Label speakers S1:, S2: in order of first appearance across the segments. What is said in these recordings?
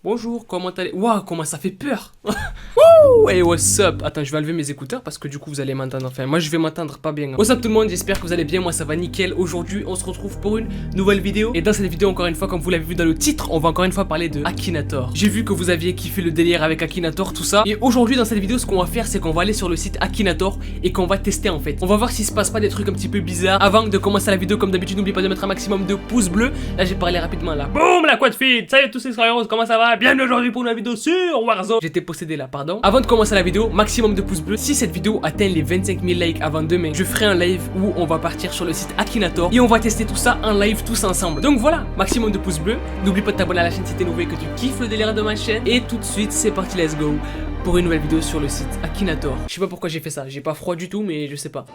S1: Bonjour, comment allez... Waouh, comment ça fait peur. Wouh, hey, what's up? Attends, je vais enlever mes écouteurs parce que du coup, vous allez m'entendre. Enfin, moi, je vais m'entendre pas bien. What's up tout le monde, j'espère que vous allez bien. Moi, ça va nickel. Aujourd'hui, on se retrouve pour une nouvelle vidéo. Et dans cette vidéo, encore une fois, comme vous l'avez vu dans le titre, on va encore une fois parler de Akinator. J'ai vu que vous aviez kiffé le délire avec Akinator, tout ça. Et aujourd'hui, dans cette vidéo, ce qu'on va faire, c'est qu'on va aller sur le site Akinator et qu'on va tester en fait. On va voir s'il se passe pas des trucs un petit peu bizarres. Avant de commencer la vidéo, comme d'habitude, n'oubliez pas de mettre un maximum de pouces bleus. Là, j'ai parlé rapidement là. Boum, la quad feed. Salut à tous les frères, comment ça va? Bienvenue aujourd'hui pour une vidéo sur Warzone. J'étais possédé là, pardon. Avant de commencer la vidéo, maximum de pouces bleus. Si cette vidéo atteint les 25 000 likes avant demain, je ferai un live où on va partir sur le site Akinator et on va tester tout ça en live tous ensemble. Donc voilà, maximum de pouces bleus. N'oublie pas de t'abonner à la chaîne si t'es nouveau et que tu kiffes le délire de ma chaîne. Et tout de suite, c'est parti, let's go pour une nouvelle vidéo sur le site Akinator. Je sais pas pourquoi j'ai fait ça, j'ai pas froid du tout, mais je sais pas.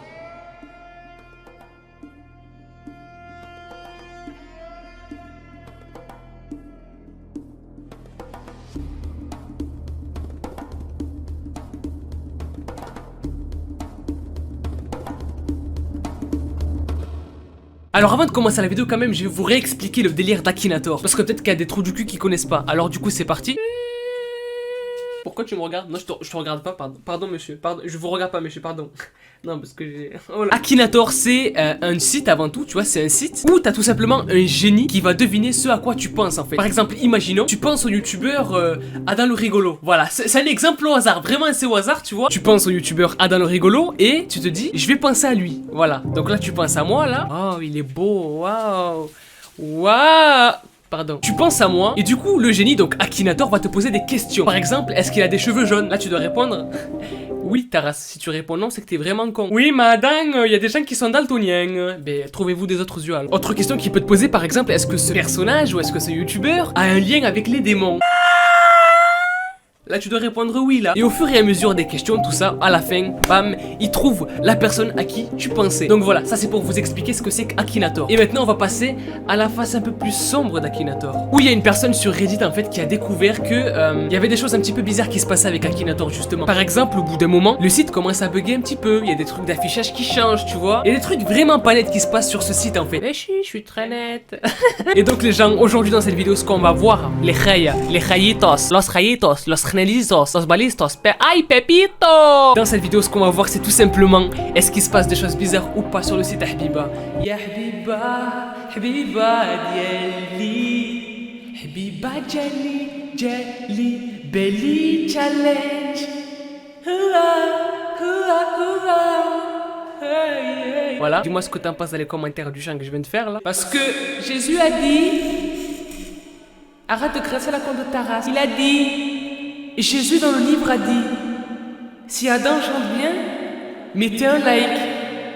S1: Alors avant de commencer la vidéo quand même, je vais vous réexpliquer le délire d'Akinator. Parce que peut-être qu'il y a des trous du cul qui connaissent pas. Alors du coup c'est parti. Pourquoi tu me regardes? Non, je te regarde pas, pardon. Pardon monsieur, pardon, je vous regarde pas monsieur, pardon. Non parce que j'ai... Oh là. Akinator c'est un site avant tout, tu vois, c'est un site où t'as tout simplement un génie qui va deviner ce à quoi tu penses en fait. Par exemple, imaginons, tu penses au youtubeur Adam le rigolo. Voilà, c'est un exemple au hasard, vraiment c'est au hasard, tu vois. Tu penses au youtubeur Adam le rigolo et tu te dis, je vais penser à lui. Voilà, donc là tu penses à moi là. Oh, il est beau, waouh. Waouh. Pardon. Tu penses à moi et du coup le génie donc Akinator va te poser des questions. Par exemple, est-ce qu'il a des cheveux jaunes? Là tu dois répondre oui Taras. Si tu réponds non, c'est que t'es vraiment con. Oui madame, il y a des gens qui sont daltoniens. Ben trouvez-vous des autres yeux alors. Autre question qu'il peut te poser par exemple, est-ce que ce personnage ou est-ce que ce youtubeur a un lien avec les démons? Là tu dois répondre oui là. Et au fur et à mesure des questions, tout ça, à la fin, bam, il trouve la personne à qui tu pensais. Donc voilà, ça c'est pour vous expliquer ce que c'est qu'Akinator. Et maintenant on va passer à la face un peu plus sombre d'Akinator. Où il y a une personne sur Reddit en fait qui a découvert que il y avait des choses un petit peu bizarres qui se passaient avec Akinator justement. Par exemple, au bout d'un moment, le site commence à bugger un petit peu. Il y a des trucs d'affichage qui changent, tu vois. Il y a des trucs vraiment pas nets qui se passent sur ce site en fait. Mais je suis très nette. Et donc les gens, aujourd'hui dans cette vidéo, ce qu'on va voir, les rayitos, los los balistos, ay pepito. Dans cette vidéo, ce qu'on va voir, c'est tout simplement est-ce qu'il se passe des choses bizarres ou pas sur le site Habiba. Ya Habiba, Habiba Diali, Habiba Jali, Jali, Belly Challenge. Voilà, dis-moi ce que t'en penses dans les commentaires du chant que je viens de faire là. Parce que Jésus a dit, arrête de graisser la compte de ta race. Il a dit, Jésus dans le livre a dit, si Adam chante bien, mettez un like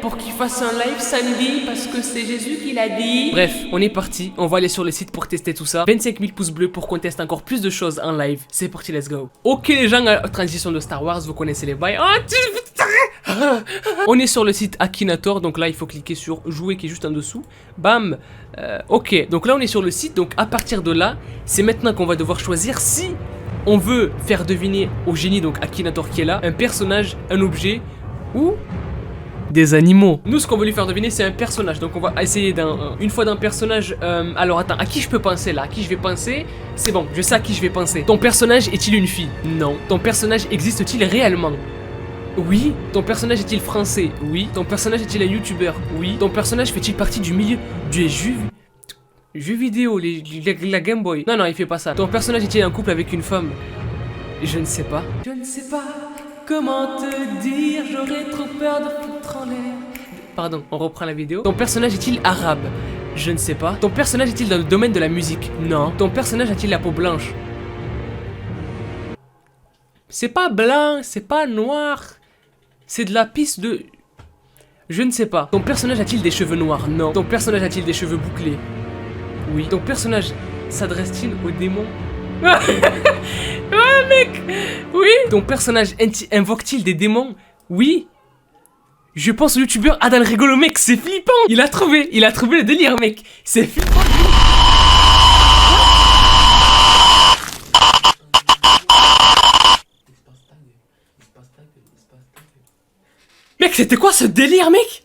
S1: pour qu'il fasse un live samedi parce que c'est Jésus qui l'a dit. Bref, on est parti, on va aller sur le site pour tester tout ça. 25 000 pouces bleus pour qu'on teste encore plus de choses en live. C'est parti, let's go. Ok les gens, transition de Star Wars, vous connaissez les bails. On est sur le site Akinator, donc là il faut cliquer sur jouer qui est juste en dessous. Bam. Ok, donc là on est sur le site, donc à partir de là, c'est maintenant qu'on va devoir choisir si on veut faire deviner au génie, donc Akinator qui est là, un personnage, un objet ou des animaux. Nous ce qu'on veut lui faire deviner c'est un personnage, donc on va essayer une fois d'un personnage. Alors attends, à qui je peux penser là? À qui je vais penser? C'est bon, je sais à qui je vais penser. Ton personnage est-il une fille? Non. Ton personnage existe-t-il réellement? Oui. Ton personnage est-il français? Oui. Ton personnage est-il un youtubeur? Oui. Ton personnage fait-il partie du milieu du jeux vidéo, la Game Boy? Non, non, il fait pas ça. Ton personnage est-il en couple avec une femme? Je ne sais pas. Je ne sais pas comment te dire, j'aurais trop peur de foutre en l'air. Pardon, on reprend la vidéo. Ton personnage est-il arabe? Je ne sais pas. Ton personnage est-il dans le domaine de la musique? Non. Ton personnage a-t-il la peau blanche? C'est pas blanc, c'est pas noir. C'est de la piste de... Je ne sais pas. Ton personnage a-t-il des cheveux noirs? Non. Ton personnage a-t-il des cheveux bouclés? Oui. Ton personnage s'adresse-t-il aux démons? Ouais mec. Oui. Ton personnage invoque-t-il des démons? Oui. Je pense au youtubeur Adam Rigolo mec, c'est flippant. Il a trouvé le délire mec. C'est flippant. Mec, c'était quoi ce délire mec?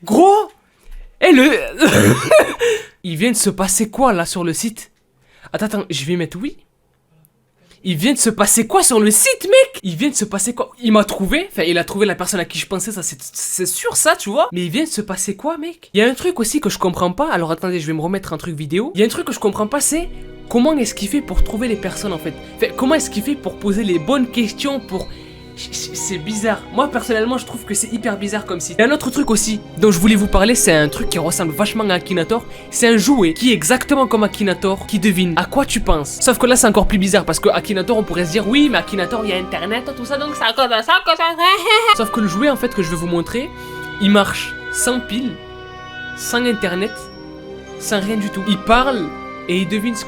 S1: Gros. Eh le... Il vient de se passer quoi là sur le site? Attends, je vais mettre oui. Il vient de se passer quoi sur le site, mec? Il vient de se passer quoi? Il m'a trouvé, enfin il a trouvé la personne à qui je pensais, ça c'est sûr ça, tu vois. Mais il vient de se passer quoi, mec? Il y a un truc aussi que je comprends pas, alors attendez, je vais me remettre un truc vidéo. Il y a un truc que je comprends pas, c'est comment est-ce qu'il fait pour trouver les personnes en fait. Enfin, comment est-ce qu'il fait pour poser les bonnes questions, pour... C'est bizarre. Moi personnellement je trouve que c'est hyper bizarre comme site. Et un autre truc aussi dont je voulais vous parler, c'est un truc qui ressemble vachement à Akinator. C'est un jouet qui est exactement comme Akinator, qui devine à quoi tu penses. Sauf que là c'est encore plus bizarre parce que Akinator on pourrait se dire oui mais Akinator il y a internet tout ça donc ça cause ça que ça. Sauf que le jouet en fait que je vais vous montrer, il marche sans pile, sans internet, sans rien du tout. Il parle et il devine ce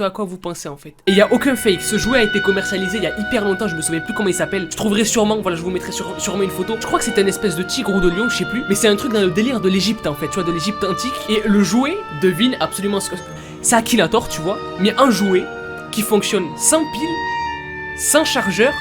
S1: à quoi vous pensez en fait. Et il n'y a aucun fake, ce jouet a été commercialisé il y a hyper longtemps, je me souviens plus comment il s'appelle. Je trouverai sûrement, voilà je vous mettrai sûrement une photo. Je crois que c'était une espèce de tigre ou de lion, je sais plus. Mais c'est un truc dans le délire de l'Egypte en fait, tu vois, de l'Egypte antique. Et le jouet devine absolument ce que... C'est Akinator, tu vois, mais un jouet qui fonctionne sans pile, sans chargeur,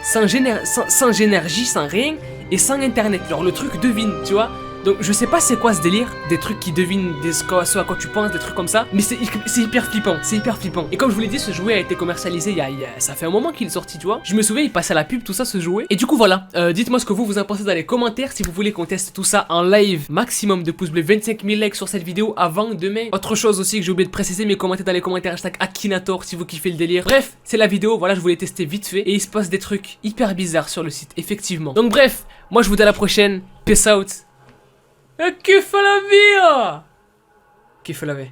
S1: sans énergie, sans rien, et sans internet. Alors le truc devine, tu vois. Donc je sais pas c'est quoi ce délire, des trucs qui devinent ce à quoi tu penses, des trucs comme ça, mais c'est hyper flippant, c'est hyper flippant. Et comme je vous l'ai dit, ce jouet a été commercialisé ça fait un moment qu'il est sorti, tu vois. Je me souviens, il passe à la pub, tout ça, ce jouet. Et du coup voilà, dites-moi ce que vous en pensez dans les commentaires, si vous voulez qu'on teste tout ça en live, maximum de pouces bleus, 25 000 likes sur cette vidéo avant demain. Autre chose aussi que j'ai oublié de préciser, mais commentez dans les commentaires hashtag Akinator si vous kiffez le délire. Bref, c'est la vidéo, voilà, je voulais tester vite fait, et il se passe des trucs hyper bizarres sur le site, effectivement. Donc bref, moi je vous dis à la prochaine, peace out. Kiffe la vie! Kiffe la vie.